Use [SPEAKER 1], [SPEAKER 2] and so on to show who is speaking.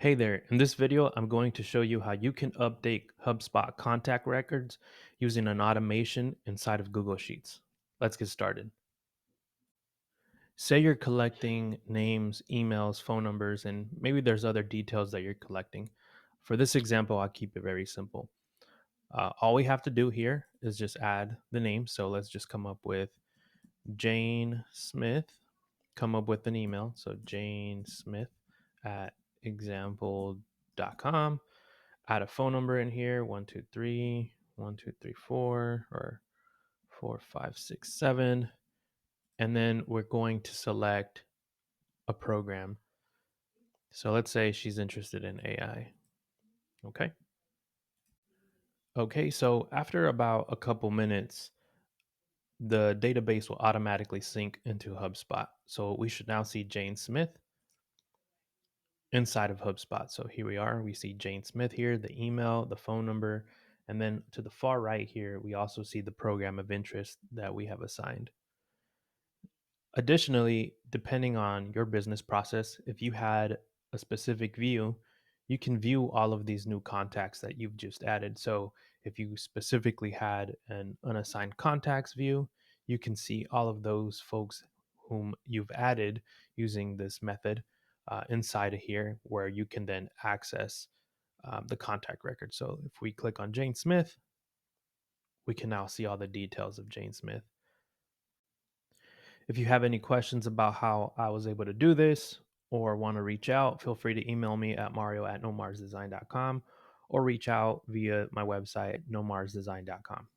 [SPEAKER 1] Hey there, in this video, I'm going to show you how you can update HubSpot contact records using an automation inside of Google Sheets. Let's get started. Say you're collecting names, emails, phone numbers, and maybe there's other details that you're collecting. For this example, I'll keep it very simple. All we have to do here is just add the name. So let's just come up with Jane Smith, come up with an email. So Jane Smith at example.com. Add a phone number in here 123 1234 or 4567, and then we're going to select a program. So let's say she's interested in AI. Okay, so after about a couple minutes, the database will automatically sync into HubSpot. So we should now see Jane Smith inside of HubSpot. So here we are. We see Jane Smith here, the email, the phone number, and then to the far right here, we also see the program of interest that we have assigned. Additionally, depending on your business process, if you had a specific view, you can view all of these new contacts that you've just added. So if you specifically had an unassigned contacts view, you can see all of those folks whom you've added using this method inside of here, where you can then access the contact record. So if we click on Jane Smith, we can now see all the details of Jane Smith. If you have any questions about how I was able to do this or want to reach out, feel free to email me at mario@nomarsdesign.com or reach out via my website, nomarsdesign.com.